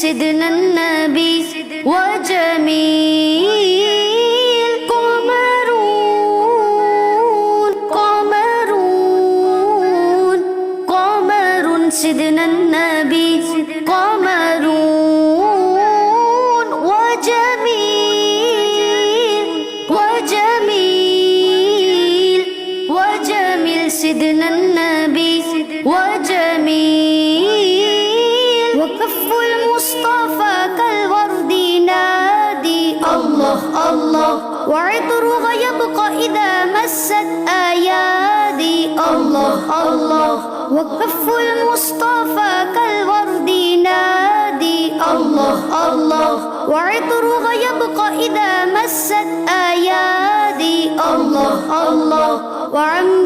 سيدنا النبي وجميل قمرون قمرون قمر سيدنا النبي قمرون وجميل وجميل وجميل سيدنا النبي وجميل وكف المصطفى كالورد نادي الله الله وعطره يبقى إذا مست أيادي الله الله وكف المصطفى كالورد نادي الله الله وعطره يبقى إذا مست أيادي الله الله وعم